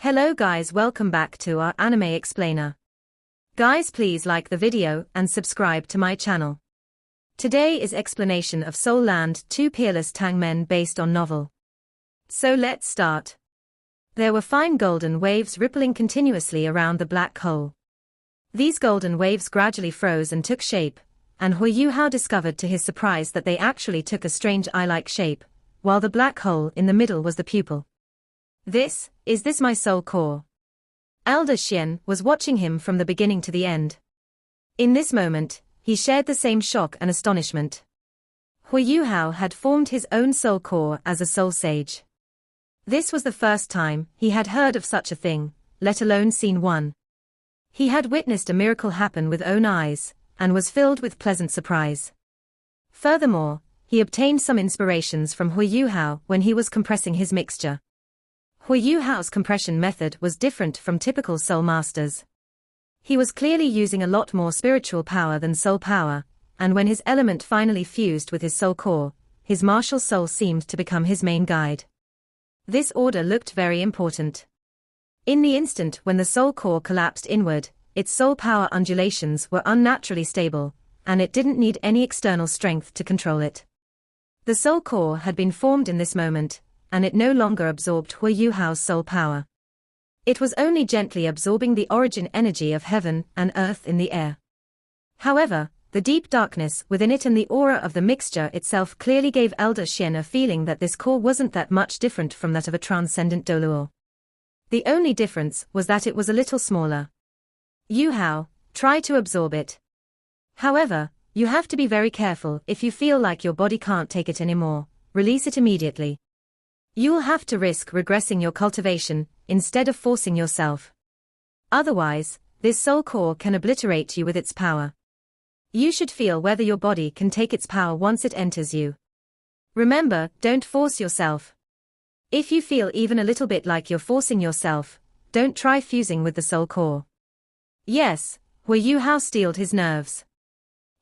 Hello guys, welcome back to our anime explainer. Guys, please like the video and subscribe to my channel. Today is explanation of Soul Land 2 Peerless Tang Men based on novel. So let's start. There were fine golden waves rippling continuously around the black hole. These golden waves gradually froze and took shape, and Huo Yuhao discovered to his surprise that they actually took a strange eye-like shape, while the black hole in the middle was the pupil. Is this my soul core? Elder Xian was watching him from the beginning to the end. In this moment, he shared the same shock and astonishment. Huo Yuhao had formed his own soul core as a soul sage. This was the first time he had heard of such a thing, let alone seen one. He had witnessed a miracle happen with own eyes, and was filled with pleasant surprise. Furthermore, he obtained some inspirations from Huo Yuhao when he was compressing his mixture. Huo Yuhao's compression method was different from typical soul masters. He was clearly using a lot more spiritual power than soul power, and when his element finally fused with his soul core, his martial soul seemed to become his main guide. This order looked very important. In the instant when the soul core collapsed inward, its soul power undulations were unnaturally stable, and it didn't need any external strength to control it. The soul core had been formed in this moment, and it no longer absorbed Huo Yuhao's soul power. It was only gently absorbing the origin energy of heaven and earth in the air. However, the deep darkness within it and the aura of the mixture itself clearly gave Elder Xian a feeling that this core wasn't that much different from that of a transcendent Doluo. The only difference was that it was a little smaller. Yuhao, try to absorb it. However, you have to be very careful. If you feel like your body can't take it anymore, release it immediately. You'll have to risk regressing your cultivation, instead of forcing yourself. Otherwise, this soul core can obliterate you with its power. You should feel whether your body can take its power once it enters you. Remember, don't force yourself. If you feel even a little bit like you're forcing yourself, don't try fusing with the soul core. Yes, Huo Yuhao steeled his nerves.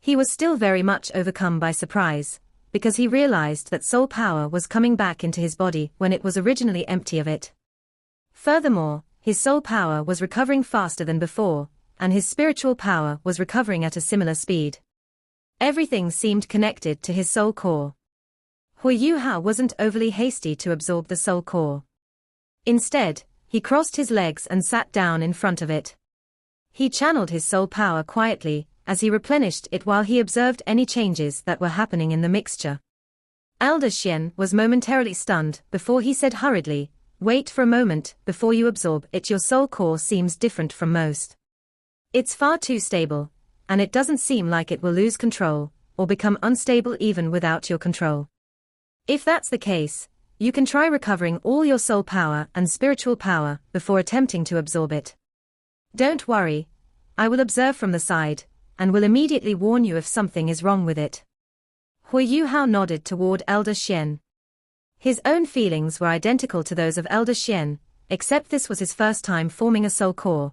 He was still very much overcome by surprise, because he realized that soul power was coming back into his body when it was originally empty of it. Furthermore, his soul power was recovering faster than before, and his spiritual power was recovering at a similar speed. Everything seemed connected to his soul core. Huo Yuhao wasn't overly hasty to absorb the soul core. Instead, he crossed his legs and sat down in front of it. He channeled his soul power quietly, as he replenished it while he observed any changes that were happening in the mixture. Elder Xian was momentarily stunned before he said hurriedly, "Wait for a moment before you absorb it. Your soul core seems different from most. It's far too stable, and it doesn't seem like it will lose control, or become unstable even without your control. If that's the case, you can try recovering all your soul power and spiritual power before attempting to absorb it. Don't worry, I will observe from the side, and will immediately warn you if something is wrong with it." Huo Yuhao nodded toward Elder Xian. His own feelings were identical to those of Elder Xian, except this was his first time forming a soul core,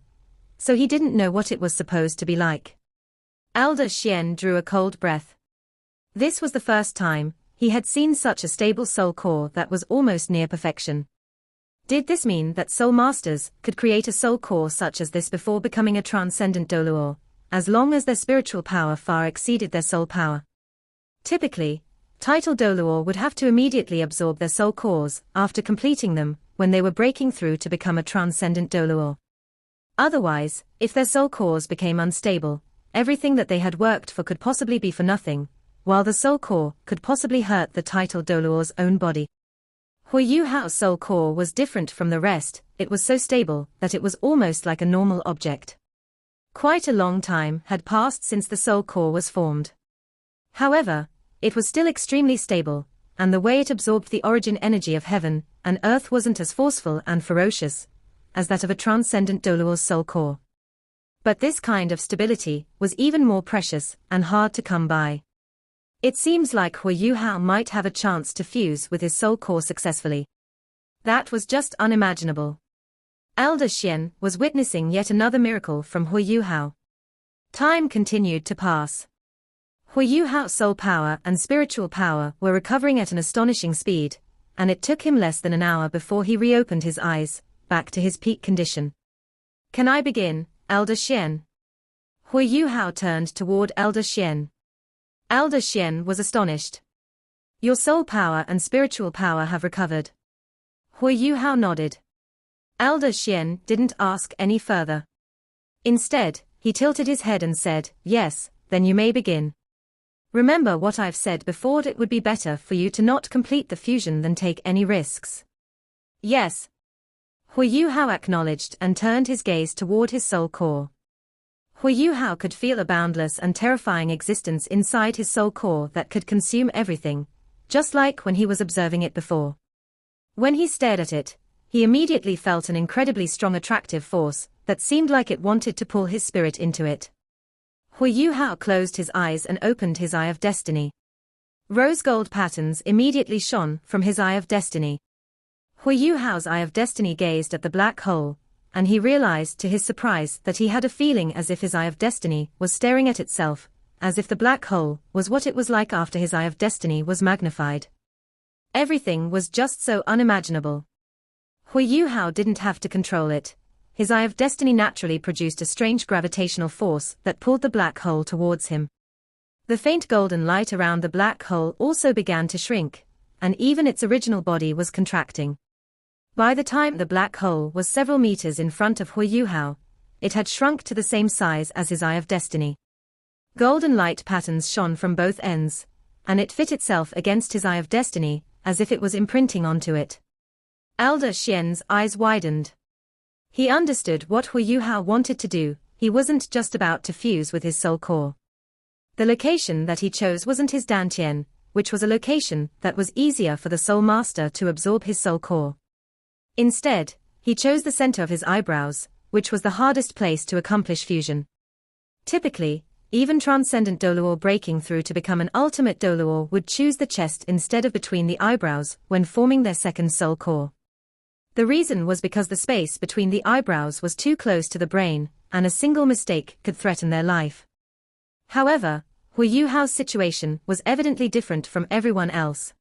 so he didn't know what it was supposed to be like. Elder Xian drew a cold breath. This was the first time he had seen such a stable soul core that was almost near perfection. Did this mean that soul masters could create a soul core such as this before becoming a transcendent Doluo, as long as their spiritual power far exceeded their soul power? Typically, title Doluo would have to immediately absorb their soul cores after completing them when they were breaking through to become a transcendent Doluo. Otherwise, if their soul cores became unstable, everything that they had worked for could possibly be for nothing, while the soul core could possibly hurt the title Doluo's own body. Huo Yuhao's soul core was different from the rest. It was so stable that it was almost like a normal object. Quite a long time had passed since the soul core was formed. However, it was still extremely stable, and the way it absorbed the origin energy of heaven and earth wasn't as forceful and ferocious as that of a transcendent Doluo's soul core. But this kind of stability was even more precious and hard to come by. It seems like Huo Yuhao might have a chance to fuse with his soul core successfully. That was just unimaginable. Elder Xian was witnessing yet another miracle from Huo Yuhao. Time continued to pass. Huo Yuhao's soul power and spiritual power were recovering at an astonishing speed, and it took him less than an hour before he reopened his eyes, back to his peak condition. Can I begin, Elder Xian? Huo Yuhao turned toward Elder Xian. Elder Xian was astonished. Your soul power and spiritual power have recovered. Huo Yuhao nodded. Elder Xian didn't ask any further. Instead, he tilted his head and said, yes, then you may begin. Remember what I've said before, it would be better for you to not complete the fusion than take any risks. Yes. Huo Yuhao acknowledged and turned his gaze toward his soul core. Huo Yuhao could feel a boundless and terrifying existence inside his soul core that could consume everything, just like when he was observing it before. When he stared at it, he immediately felt an incredibly strong attractive force that seemed like it wanted to pull his spirit into it. Huo Yuhao closed his eyes and opened his Eye of Destiny. Rose gold patterns immediately shone from his Eye of Destiny. Huo Yuhao's Eye of Destiny gazed at the black hole, and he realized to his surprise that he had a feeling as if his Eye of Destiny was staring at itself, as if the black hole was what it was like after his Eye of Destiny was magnified. Everything was just so unimaginable. Huo Yuhao didn't have to control it. His Eye of Destiny naturally produced a strange gravitational force that pulled the black hole towards him. The faint golden light around the black hole also began to shrink, and even its original body was contracting. By the time the black hole was several meters in front of Huo Yuhao, it had shrunk to the same size as his Eye of Destiny. Golden light patterns shone from both ends, and it fit itself against his Eye of Destiny, as if it was imprinting onto it. Elder Xian's eyes widened. He understood what Huo Yuhao wanted to do. He wasn't just about to fuse with his soul core. The location that he chose wasn't his dantian, which was a location that was easier for the soul master to absorb his soul core. Instead, he chose the center of his eyebrows, which was the hardest place to accomplish fusion. Typically, even transcendent Doluo breaking through to become an ultimate Doluo would choose the chest instead of between the eyebrows when forming their second soul core. The reason was because the space between the eyebrows was too close to the brain, and a single mistake could threaten their life. However, Huo Yuhao's situation was evidently different from everyone else.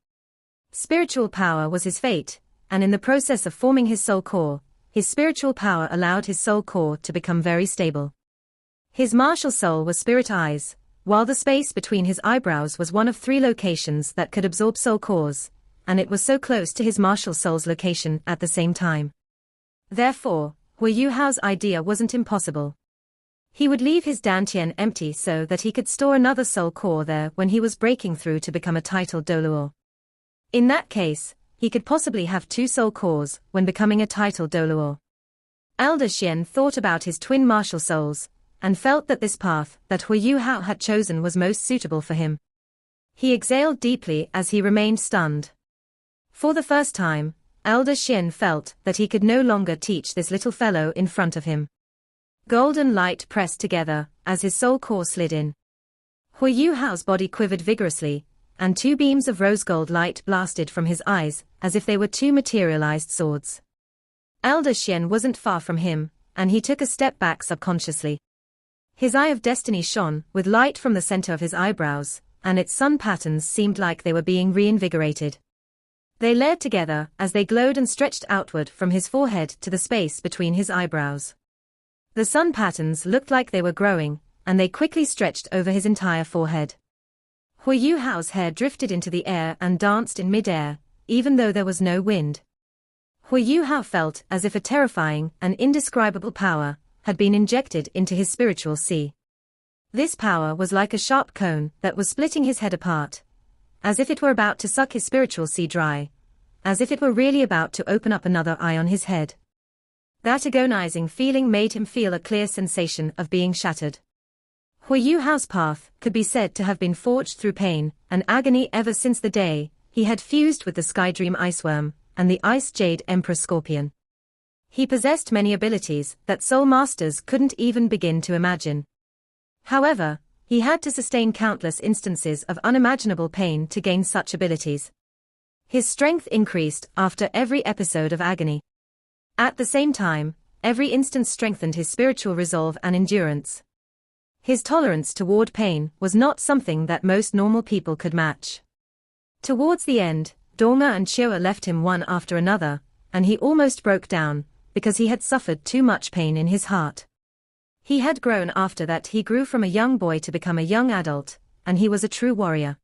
Spiritual power was his fate, and in the process of forming his soul core, his spiritual power allowed his soul core to become very stable. His martial soul was spirit eyes, while the space between his eyebrows was one of 3 locations that could absorb soul cores, and it was so close to his martial soul's location at the same time. Therefore, Huo Yuhao's idea wasn't impossible. He would leave his dantian empty so that he could store another soul core there when he was breaking through to become a titled Doluo. In that case, he could possibly have 2 soul cores when becoming a titled Doluo. Elder Xian thought about his twin martial souls, and felt that this path that Huo Yuhao had chosen was most suitable for him. He exhaled deeply as he remained stunned. For the first time, Elder Xian felt that he could no longer teach this little fellow in front of him. Golden light pressed together as his soul core slid in. Huo Yuhao's body quivered vigorously, and 2 beams of rose gold light blasted from his eyes, as if they were 2 materialized swords. Elder Xian wasn't far from him, and he took a step back subconsciously. His Eye of Destiny shone with light from the center of his eyebrows, and its sun patterns seemed like they were being reinvigorated. They layered together as they glowed and stretched outward from his forehead to the space between his eyebrows. The sun patterns looked like they were growing, and they quickly stretched over his entire forehead. Huo Yuhao's hair drifted into the air and danced in mid-air, even though there was no wind. Huo Yuhao felt as if a terrifying and indescribable power had been injected into his spiritual sea. This power was like a sharp cone that was splitting his head apart, as if it were about to suck his spiritual sea dry, as if it were really about to open up another eye on his head. That agonizing feeling made him feel a clear sensation of being shattered. Huo Yuhao's path could be said to have been forged through pain and agony ever since the day he had fused with the Sky Dream Iceworm and the Ice Jade Emperor Scorpion. He possessed many abilities that soul masters couldn't even begin to imagine. However, he had to sustain countless instances of unimaginable pain to gain such abilities. His strength increased after every episode of agony. At the same time, every instance strengthened his spiritual resolve and endurance. His tolerance toward pain was not something that most normal people could match. Towards the end, Donga and Qiuqiu left him one after another, and he almost broke down, because he had suffered too much pain in his heart. He had grown after that. He grew from a young boy to become a young adult, and he was a true warrior.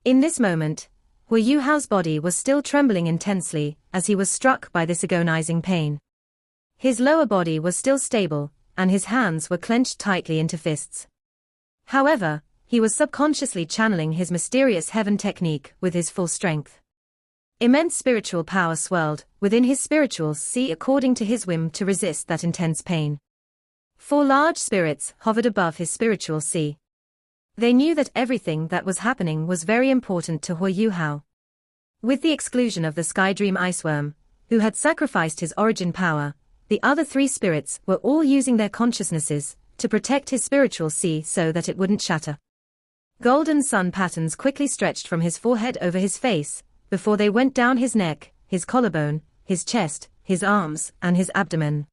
In this moment, Huo Yuhao's body was still trembling intensely as he was struck by this agonizing pain. His lower body was still stable, and his hands were clenched tightly into fists. However, he was subconsciously channeling his mysterious heaven technique with his full strength. Immense spiritual power swirled within his spiritual sea according to his whim to resist that intense pain. 4 large spirits hovered above his spiritual sea. They knew that everything that was happening was very important to Huo Yuhao. With the exclusion of the Sky Dream Iceworm, who had sacrificed his origin power, the other 3 spirits were all using their consciousnesses to protect his spiritual sea so that it wouldn't shatter. Golden sun patterns quickly stretched from his forehead over his face, before they went down his neck, his collarbone, his chest, his arms, and his abdomen.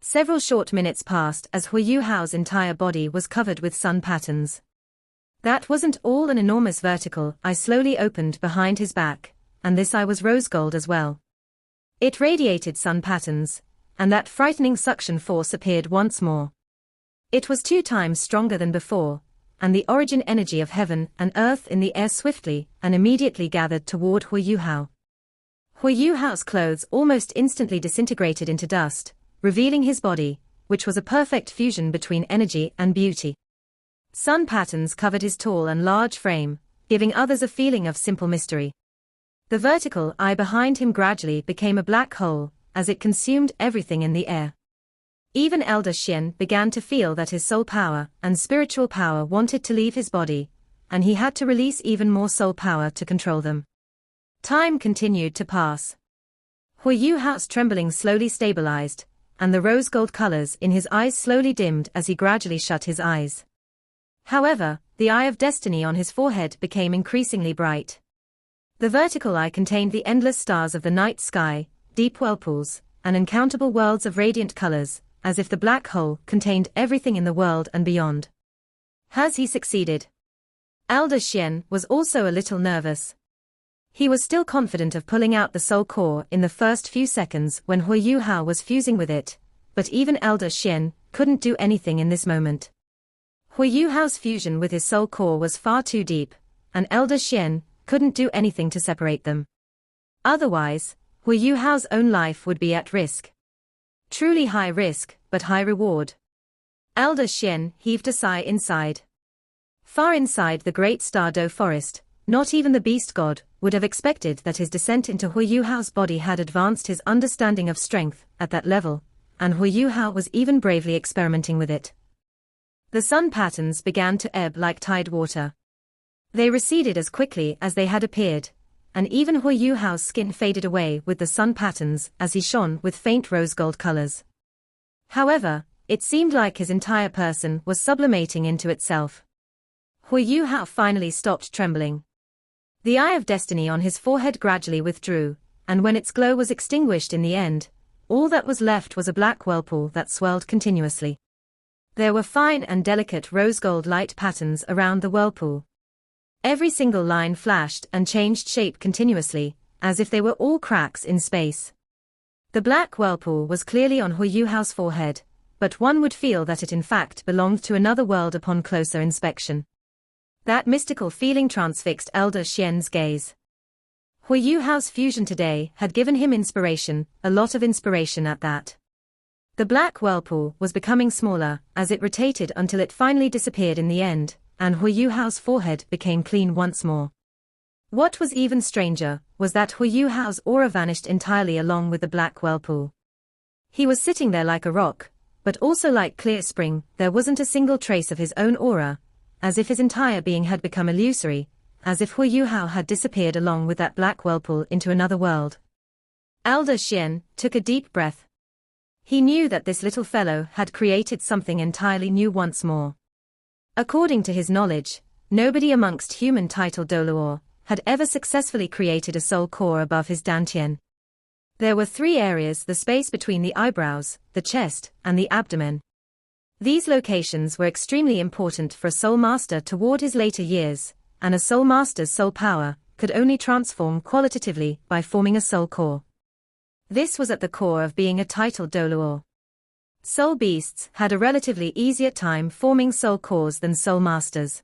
Several short minutes passed as Huo Yuhao's entire body was covered with sun patterns. That wasn't all. An enormous vertical eye slowly opened behind his back, and this eye was rose gold as well. It radiated sun patterns, and that frightening suction force appeared once more. It was 2 times stronger than before, and the origin energy of heaven and earth in the air swiftly and immediately gathered toward Huo Yuhao. Huo Yuhao's clothes almost instantly disintegrated into dust, revealing his body, which was a perfect fusion between energy and beauty. Sun patterns covered his tall and large frame, giving others a feeling of simple mystery. The vertical eye behind him gradually became a black hole, as it consumed everything in the air. Even Elder Xian began to feel that his soul power and spiritual power wanted to leave his body, and he had to release even more soul power to control them. Time continued to pass. Huo Yuhao's trembling slowly stabilized, and the rose gold colors in his eyes slowly dimmed as he gradually shut his eyes. However, the eye of destiny on his forehead became increasingly bright. The vertical eye contained the endless stars of the night sky, deep whirlpools, and uncountable worlds of radiant colors, as if the black hole contained everything in the world and beyond. Has he succeeded? Elder Xian was also a little nervous. He was still confident of pulling out the soul core in the first few seconds when Huo Yuhao was fusing with it, but even Elder Xian couldn't do anything in this moment. Huo Yuhao's fusion with his soul core was far too deep, and Elder Xian couldn't do anything to separate them. Otherwise, Huo Yuhao's own life would be at risk. Truly high risk, but high reward. Elder Xian heaved a sigh inside. Far inside the great Star Doe forest, not even the beast god would have expected that his descent into Huo Yuhao's body had advanced his understanding of strength at that level, and Huo Yuhao was even bravely experimenting with it. The sun patterns began to ebb like tide water. They receded as quickly as they had appeared, and even Huo Yuhao's skin faded away with the sun patterns as he shone with faint rose gold colors. However, it seemed like his entire person was sublimating into itself. Huo Yuhao finally stopped trembling. The eye of destiny on his forehead gradually withdrew, and when its glow was extinguished in the end, all that was left was a black whirlpool that swirled continuously. There were fine and delicate rose gold light patterns around the whirlpool. Every single line flashed and changed shape continuously, as if they were all cracks in space. The black whirlpool was clearly on Huo Yuhao's forehead, but one would feel that it in fact belonged to another world upon closer inspection. That mystical feeling transfixed Elder Xian's gaze. Huo Yuhao's fusion today had given him inspiration, a lot of inspiration at that. The black whirlpool was becoming smaller as it rotated until it finally disappeared in the end, and Huo Yuhao's forehead became clean once more. What was even stranger was that Huo Yuhao's aura vanished entirely along with the black whirlpool. He was sitting there like a rock, but also like clear spring. There wasn't a single trace of his own aura, as if his entire being had become illusory, as if Huo Yuhao had disappeared along with that black whirlpool into another world. Elder Xian took a deep breath. He knew that this little fellow had created something entirely new once more. According to his knowledge, nobody amongst human titled Doluor had ever successfully created a soul core above his dantian. There were 3 areas: the space between the eyebrows, the chest, and the abdomen. These locations were extremely important for a soul master toward his later years, and a soul master's soul power could only transform qualitatively by forming a soul core. This was at the core of being a titled Doluo. Soul beasts had a relatively easier time forming soul cores than soul masters.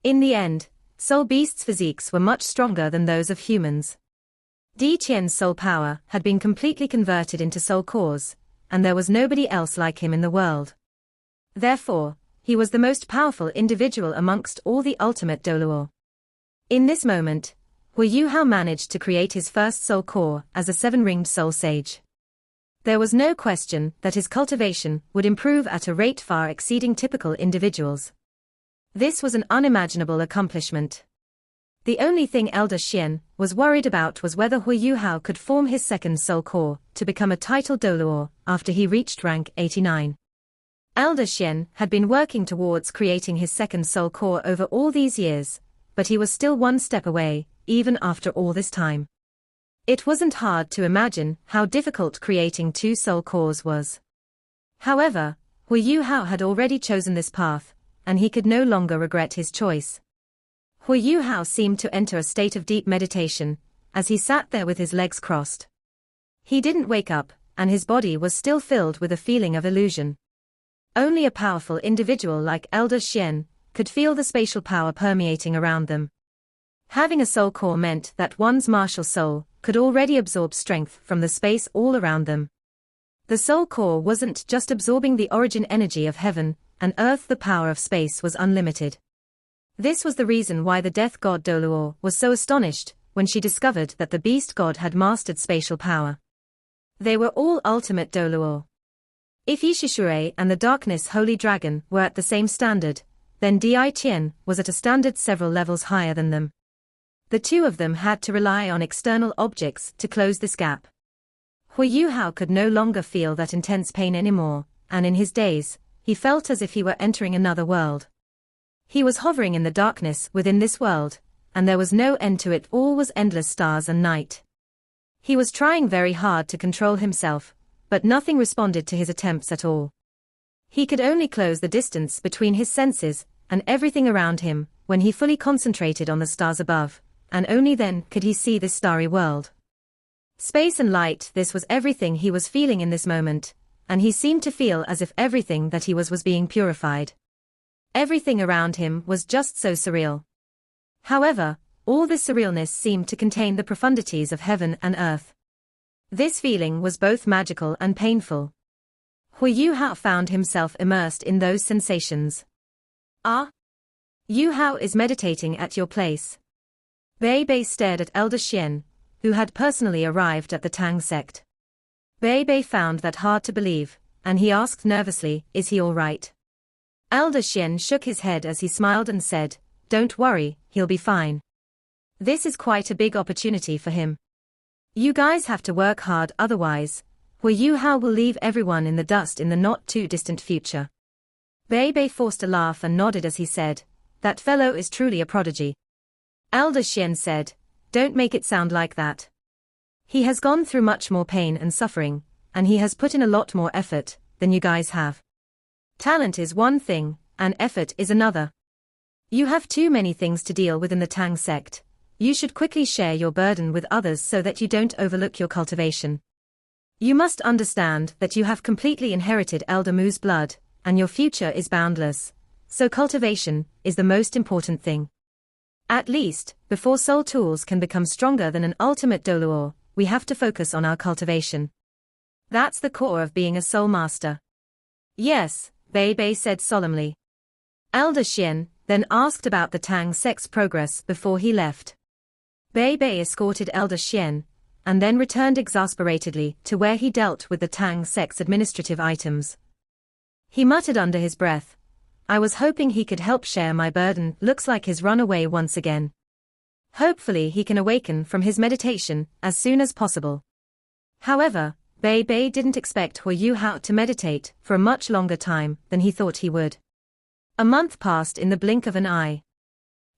In the end, soul beasts' physiques were much stronger than those of humans. Di Qian's soul power had been completely converted into soul cores, and there was nobody else like him in the world. Therefore, he was the most powerful individual amongst all the ultimate Doluo. In this moment, Huo Yuhao managed to create his first soul core as a seven-ringed soul sage. There was no question that his cultivation would improve at a rate far exceeding typical individuals. This was an unimaginable accomplishment. The only thing Elder Xian was worried about was whether Huo Yuhao could form his second soul core to become a titled Doluo after he reached rank 89. Elder Xian had been working towards creating his second soul core over all these years, but he was still one step away, even after all this time. It wasn't hard to imagine how difficult creating two soul cores was. However, Huo Yuhao had already chosen this path, and he could no longer regret his choice. Huo Yuhao seemed to enter a state of deep meditation, as he sat there with his legs crossed. He didn't wake up, and his body was still filled with a feeling of illusion. Only a powerful individual like Elder Xian could feel the spatial power permeating around them. Having a soul core meant that one's martial soul could already absorb strength from the space all around them. The soul core wasn't just absorbing the origin energy of heaven and earth, the power of space was unlimited. This was the reason why the death god Doluo was so astonished when she discovered that the beast god had mastered spatial power. They were all ultimate Doluo. If Yishishure and the darkness holy dragon were at the same standard, then Di Qian was at a standard several levels higher than them. The two of them had to rely on external objects to close this gap. Huo Yuhao could no longer feel that intense pain anymore, and in his daze, he felt as if he were entering another world. He was hovering in the darkness within this world, and there was no end to it, all was endless stars and night. He was trying very hard to control himself, but nothing responded to his attempts at all. He could only close the distance between his senses and everything around him when he fully concentrated on the stars above, and only then could he see this starry world. Space and light, this was everything he was feeling in this moment, and he seemed to feel as if everything that he was being purified. Everything around him was just so surreal. However, all this surrealness seemed to contain the profundities of heaven and earth. This feeling was both magical and painful. Huo Yuhao found himself immersed in those sensations. Ah? Yuhao is meditating at your place. Bei Bei stared at Elder Xian, who had personally arrived at the Tang sect. Bei Bei found that hard to believe, and he asked nervously, "Is he all right?" Elder Xian shook his head as he smiled and said, "Don't worry, he'll be fine. This is quite a big opportunity for him. You guys have to work hard, otherwise, Huo Yuhao will leave everyone in the dust in the not-too-distant future." Bei Bei forced a laugh and nodded as he said, "That fellow is truly a prodigy." Elder Xian said, "Don't make it sound like that. He has gone through much more pain and suffering, and he has put in a lot more effort than you guys have. Talent is one thing, and effort is another. You have too many things to deal with in the Tang sect. You should quickly share your burden with others so that you don't overlook your cultivation. You must understand that you have completely inherited Elder Mu's blood, and your future is boundless, so cultivation is the most important thing. At least, before soul tools can become stronger than an ultimate Doluo, we have to focus on our cultivation. That's the core of being a soul master." "Yes," Bei Bei said solemnly. Elder Xian then asked about the Tang sect's progress before he left. Bei Bei escorted Elder Xian, and then returned exasperatedly to where he dealt with the Tang sect's administrative items. He muttered under his breath, "I was hoping he could help share my burden, looks like he's run away once again. Hopefully he can awaken from his meditation as soon as possible." However, Bei Bei didn't expect Huo Yuhao to meditate for a much longer time than he thought he would. A month passed in the blink of an eye.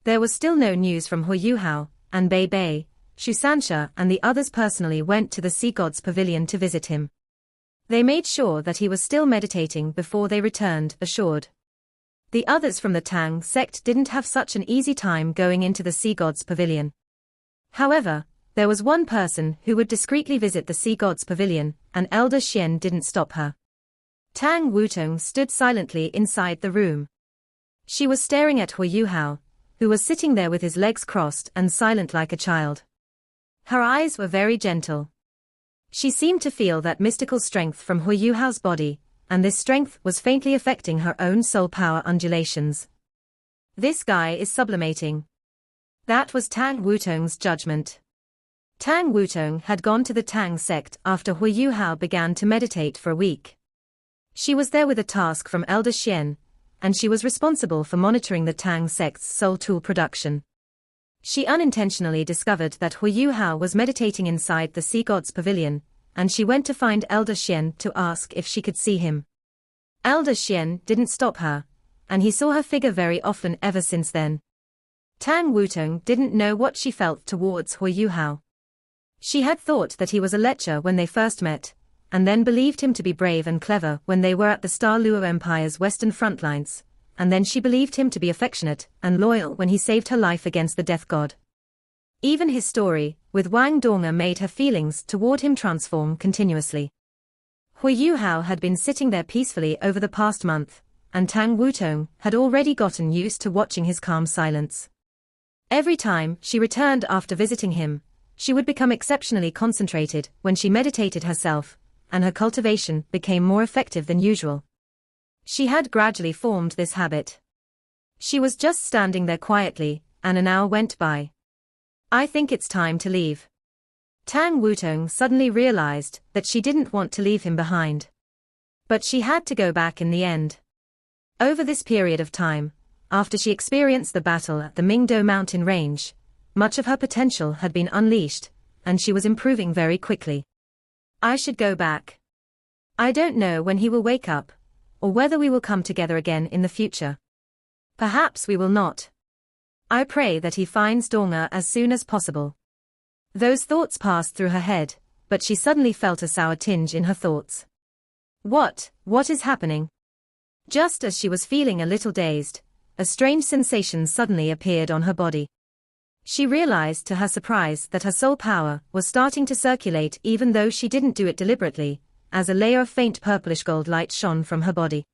There was still no news from Huo Yuhao, and Bei Bei, Shu Sansha and the others personally went to the Sea God's pavilion to visit him. They made sure that he was still meditating before they returned, assured. The others from the Tang sect didn't have such an easy time going into the Sea God's pavilion. However, There was one person who would discreetly visit the sea god's pavilion, and Elder Xian didn't stop her. Tang Wutong stood silently inside the room. She was staring at Huo Yuhao, who was sitting there with his legs crossed and silent like a child. Her eyes were very gentle. She seemed to feel that mystical strength from Huo Yuhao's body, and this strength was faintly affecting her own soul power undulations. This guy is sublimating. That was Tang Wutong's judgment. Tang Wutong had gone to the Tang sect after Huo Yuhao began to meditate for a week. She was there with a task from Elder Xian, and she was responsible for monitoring the Tang sect's soul tool production. She unintentionally discovered that Huo Yuhao was meditating inside the sea god's pavilion, and she went to find Elder Xian to ask if she could see him. Elder Xian didn't stop her, and he saw her figure very often ever since then. Tang Wutong didn't know what she felt towards Huo Yuhao. She had thought that he was a lecher when they first met, and then believed him to be brave and clever when they were at the Star Luo Empire's western front lines, and then she believed him to be affectionate and loyal when he saved her life against the death god. Even his story with Wang Donga made her feelings toward him transform continuously. Huo Yuhao had been sitting there peacefully over the past month, and Tang Wutong had already gotten used to watching his calm silence. Every time she returned after visiting him, she would become exceptionally concentrated when she meditated herself, and her cultivation became more effective than usual. She had gradually formed this habit. She was just standing there quietly, and an hour went by. I think it's time to leave. Tang Wutong suddenly realized that she didn't want to leave him behind. But she had to go back in the end. Over this period of time, after she experienced the battle at the Mingdo mountain range, much of her potential had been unleashed, and she was improving very quickly. I should go back. I don't know when he will wake up, or whether we will come together again in the future. Perhaps we will not. I pray that he finds Donga as soon as possible. Those thoughts passed through her head, but she suddenly felt a sour tinge in her thoughts. What is happening? Just as she was feeling a little dazed, a strange sensation suddenly appeared on her body. She realized to her surprise that her soul power was starting to circulate even though she didn't do it deliberately, as a layer of faint purplish gold light shone from her body.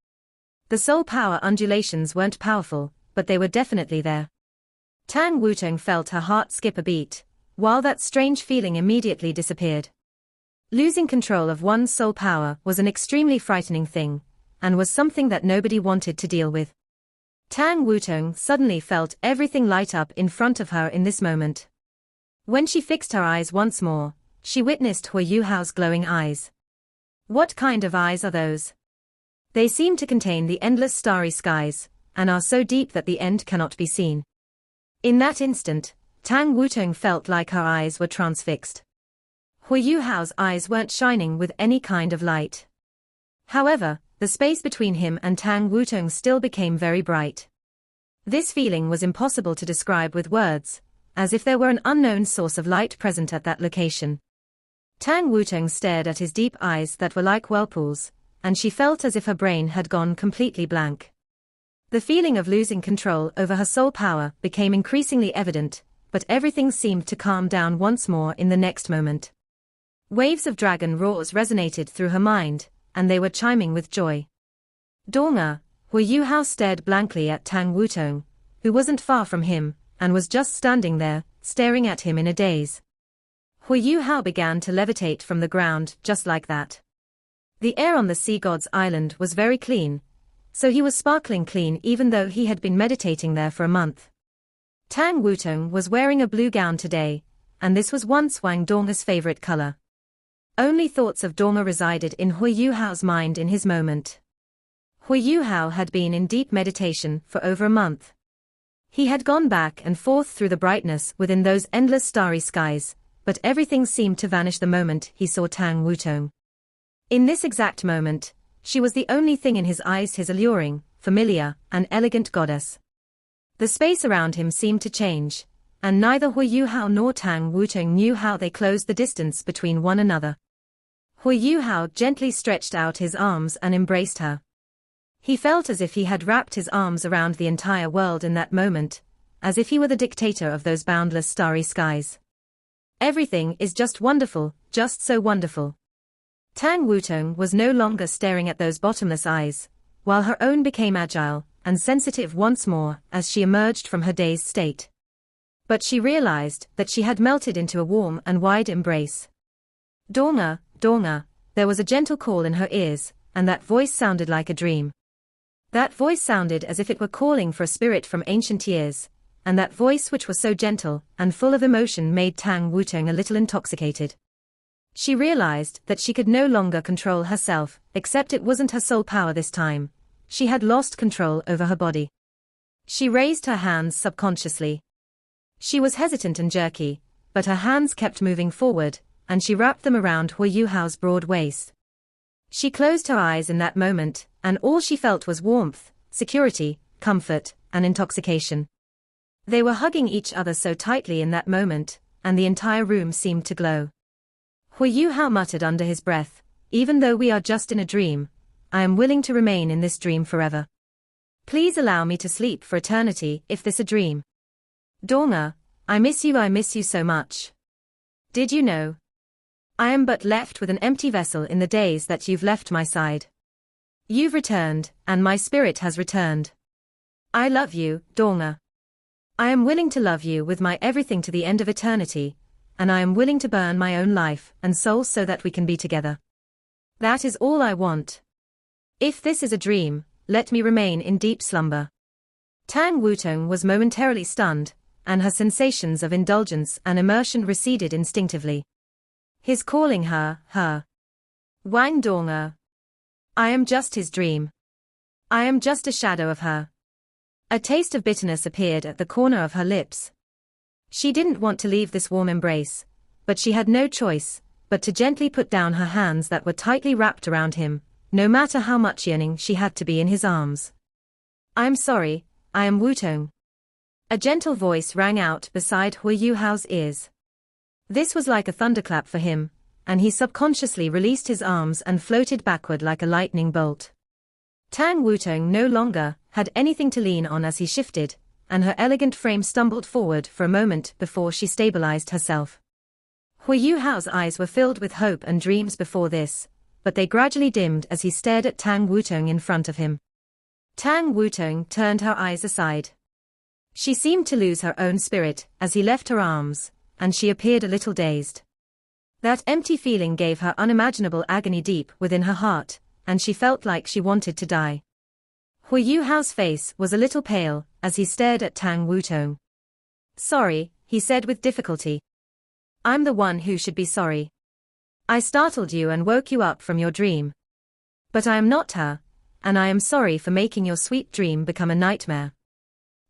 The soul power undulations weren't powerful, but they were definitely there. Tang Wutong felt her heart skip a beat, while that strange feeling immediately disappeared. Losing control of one's soul power was an extremely frightening thing, and was something that nobody wanted to deal with. Tang Wutong suddenly felt everything light up in front of her in this moment. When she fixed her eyes once more, she witnessed Huo Yuhao's glowing eyes. What kind of eyes are those? They seem to contain the endless starry skies, and are so deep that the end cannot be seen. In that instant, Tang Wutong felt like her eyes were transfixed. Huo Yuhao's eyes weren't shining with any kind of light. However, the space between him and Tang Wutong still became very bright. This feeling was impossible to describe with words, as if there were an unknown source of light present at that location. Tang Wutong stared at his deep eyes that were like whirlpools, and she felt as if her brain had gone completely blank. The feeling of losing control over her soul power became increasingly evident, but everything seemed to calm down once more in the next moment. Waves of dragon roars resonated through her mind, and they were chiming with joy. Donga, Huo Yuhao stared blankly at Tang Wutong, who wasn't far from him, and was just standing there, staring at him in a daze. Huo Yuhao began to levitate from the ground just like that. The air on the sea god's island was very clean, so he was sparkling clean even though he had been meditating there for a month. Tang Wutong was wearing a blue gown today, and this was once Wang Donga's favorite color. Only thoughts of Donga resided in Huo Yuhao's mind in his moment. Huo Yuhao had been in deep meditation for over a month. He had gone back and forth through the brightness within those endless starry skies, but everything seemed to vanish the moment he saw Tang Wutong. In this exact moment, she was the only thing in his eyes, his alluring, familiar, and elegant goddess. The space around him seemed to change, and neither Huo Yuhao nor Tang Wutong knew how they closed the distance between one another. Huo Yuhao gently stretched out his arms and embraced her. He felt as if he had wrapped his arms around the entire world in that moment, as if he were the dictator of those boundless starry skies. Everything is just wonderful, just so wonderful. Tang Wutong was no longer staring at those bottomless eyes, while her own became agile and sensitive once more as she emerged from her dazed state. But she realized that she had melted into a warm and wide embrace. Donga, Donga, there was a gentle call in her ears, and that voice sounded like a dream. That voice sounded as if it were calling for a spirit from ancient years, and that voice which was so gentle and full of emotion made Tang Wutong a little intoxicated. She realized that she could no longer control herself, except it wasn't her soul power this time. She had lost control over her body. She raised her hands subconsciously. She was hesitant and jerky, but her hands kept moving forward, and she wrapped them around Huo Yuhao's broad waist. She closed her eyes in that moment, and all she felt was warmth, security, comfort, and intoxication. They were hugging each other so tightly in that moment, and the entire room seemed to glow. Huo Yuhao muttered under his breath, "Even though we are just in a dream, I am willing to remain in this dream forever. Please allow me to sleep for eternity if this a dream. Donga, I miss you so much. Did you know? I am but left with an empty vessel in the days that you've left my side. You've returned, and my spirit has returned. I love you, Donga. I am willing to love you with my everything to the end of eternity, and I am willing to burn my own life and soul so that we can be together. That is all I want. If this is a dream, let me remain in deep slumber." Tang Wutong was momentarily stunned, and her sensations of indulgence and immersion receded instinctively. His calling her. Wang Donga. I am just his dream. I am just a shadow of her. A taste of bitterness appeared at the corner of her lips. She didn't want to leave this warm embrace, but she had no choice but to gently put down her hands that were tightly wrapped around him, no matter how much yearning she had to be in his arms. "I'm sorry, I am Wutong." A gentle voice rang out beside Huo Yuhao's ears. This was like a thunderclap for him, and he subconsciously released his arms and floated backward like a lightning bolt. Tang Wutong no longer had anything to lean on as he shifted, and her elegant frame stumbled forward for a moment before she stabilized herself. Huo Yuhao's eyes were filled with hope and dreams before this, but they gradually dimmed as he stared at Tang Wutong in front of him. Tang Wutong turned her eyes aside. She seemed to lose her own spirit as he left her arms, and she appeared a little dazed. That empty feeling gave her unimaginable agony deep within her heart, and she felt like she wanted to die. Huo Yuhao's face was a little pale as he stared at Tang Wutong. "Sorry," he said with difficulty. "I'm the one who should be sorry. I startled you and woke you up from your dream. But I am not her, and I am sorry for making your sweet dream become a nightmare."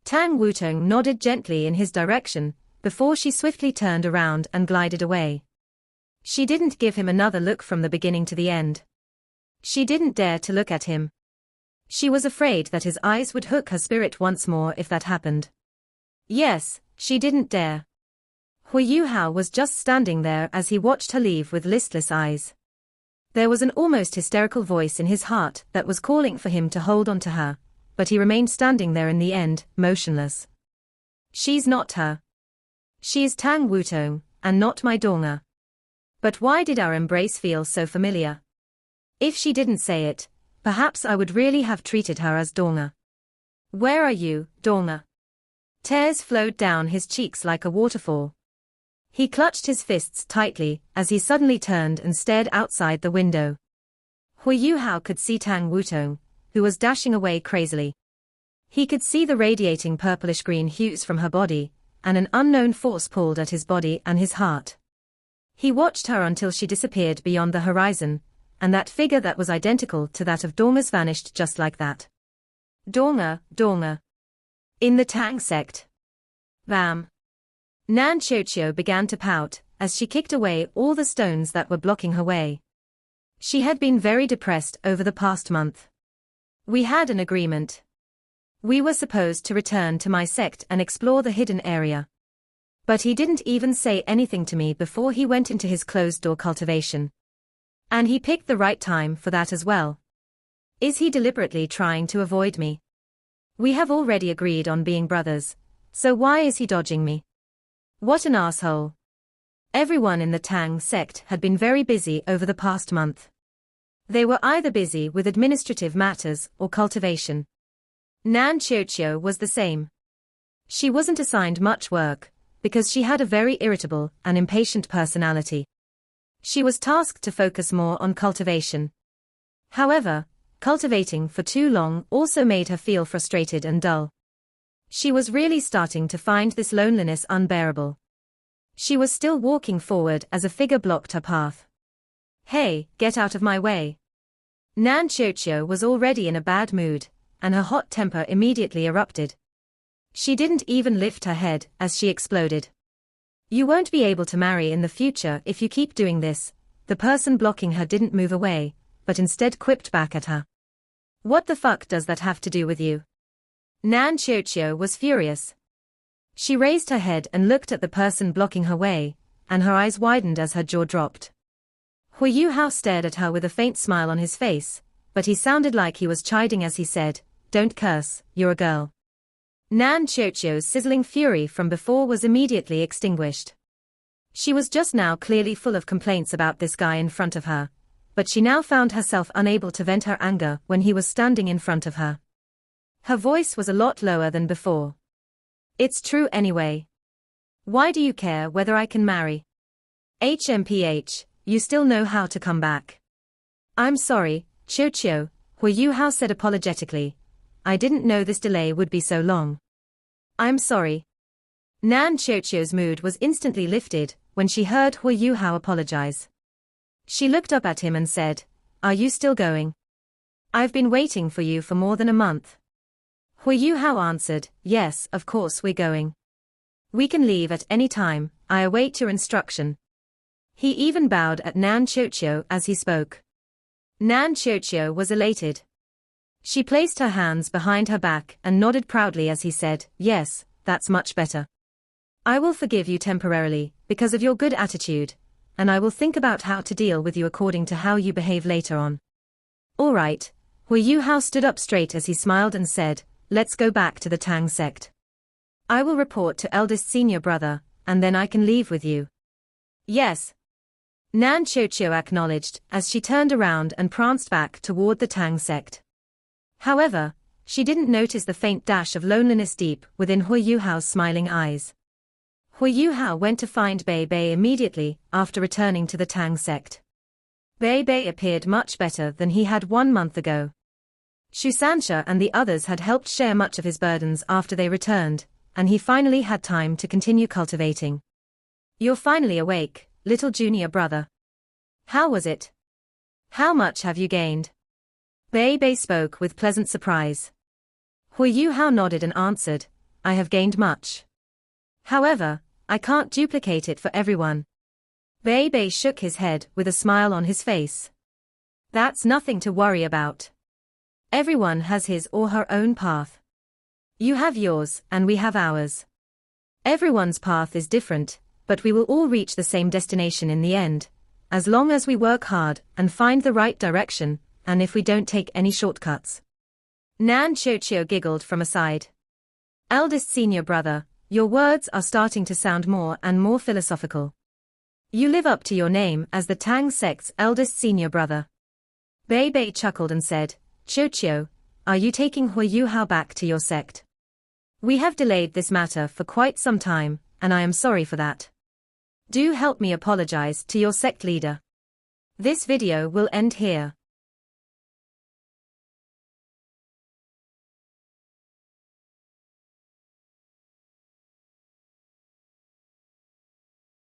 Tang Wutong nodded gently in his direction, before she swiftly turned around and glided away. She didn't give him another look from the beginning to the end. She didn't dare to look at him. She was afraid that his eyes would hook her spirit once more if that happened. Yes, she didn't dare. Huo Yuhao was just standing there as he watched her leave with listless eyes. There was an almost hysterical voice in his heart that was calling for him to hold on to her, but he remained standing there in the end, motionless. "She's not her. She's Tang Wutong, and not my Donga. But why did our embrace feel so familiar? If she didn't say it, perhaps I would really have treated her as Donga. Where are you, Donga?" Tears flowed down his cheeks like a waterfall. He clutched his fists tightly as he suddenly turned and stared outside the window. Huo Yuhao could see Tang Wutong, who was dashing away crazily. He could see the radiating purplish-green hues from her body, and an unknown force pulled at his body and his heart. He watched her until she disappeared beyond the horizon, and that figure that was identical to that of Donga's vanished just like that. Donga, Donga. In the Tang sect. Bam. Nan Qiuqiu began to pout as she kicked away all the stones that were blocking her way. She had been very depressed over the past month. "We had an agreement. We were supposed to return to my sect and explore the hidden area. But he didn't even say anything to me before he went into his closed-door cultivation. And he picked the right time for that as well. Is he deliberately trying to avoid me? We have already agreed on being brothers, so why is he dodging me? What an asshole." Everyone in the Tang sect had been very busy over the past month. They were either busy with administrative matters or cultivation. Nan Qiuqiu was the same. She wasn't assigned much work, because she had a very irritable and impatient personality. She was tasked to focus more on cultivation. However, cultivating for too long also made her feel frustrated and dull. She was really starting to find this loneliness unbearable. She was still walking forward as a figure blocked her path. "Hey, get out of my way." Nan Qiuqiu was already in a bad mood, and her hot temper immediately erupted. She didn't even lift her head as she exploded. "You won't be able to marry in the future if you keep doing this." The person blocking her didn't move away, but instead quipped back at her. "What the fuck does that have to do with you?" Nan Qiuqiu was furious. She raised her head and looked at the person blocking her way, and her eyes widened as her jaw dropped. Huo Yuhao stared at her with a faint smile on his face, but he sounded like he was chiding as he said, "Don't curse, you're a girl." Nan Qiuqiu's sizzling fury from before was immediately extinguished. She was just now clearly full of complaints about this guy in front of her, but she now found herself unable to vent her anger when he was standing in front of her. Her voice was a lot lower than before. "It's true anyway. Why do you care whether I can marry? HMPH, you still know how to come back." "I'm sorry, Qiuqiu," Huo Yuhao said apologetically. "I didn't know this delay would be so long." "I'm sorry." Nan Qiuqiu's mood was instantly lifted when she heard Huo Yuhao apologize. She looked up at him and said, "Are you still going? I've been waiting for you for more than a month." Huo Yuhao answered, "Yes, of course we're going. We can leave at any time, I await your instruction." He even bowed at Nan Qiuqiu as he spoke. Nan Qiuqiu was elated. She placed her hands behind her back and nodded proudly as he said, "Yes, that's much better. I will forgive you temporarily, because of your good attitude, and I will think about how to deal with you according to how you behave later on." "All right." Huo Yuhao stood up straight as he smiled and said, "Let's go back to the Tang sect. I will report to eldest senior brother, and then I can leave with you." "Yes." Nan Qiuqiu acknowledged as she turned around and pranced back toward the Tang sect. However, she didn't notice the faint dash of loneliness deep within Huo Yuhao's smiling eyes. Huo Yuhao went to find Bei Bei immediately after returning to the Tang sect. Bei Bei appeared much better than he had 1 month ago. Xu Sanxia and the others had helped share much of his burdens after they returned, and he finally had time to continue cultivating. "You're finally awake, little junior brother. How was it? How much have you gained?" Bei Bei spoke with pleasant surprise. Huo Yuhao nodded and answered, "I have gained much. However, I can't duplicate it for everyone." Bei Bei shook his head with a smile on his face. "That's nothing to worry about. Everyone has his or her own path. You have yours, and we have ours. Everyone's path is different, but we will all reach the same destination in the end, as long as we work hard and find the right direction, and if we don't take any shortcuts." Nan Qiuqiu giggled from aside. "Eldest senior brother, your words are starting to sound more and more philosophical. You live up to your name as the Tang sect's eldest senior brother." Bei Bei chuckled and said, "Qiuqiu, are you taking Huo Yuhao back to your sect? We have delayed this matter for quite some time, and I am sorry for that. Do help me apologize to your sect leader." This video will end here.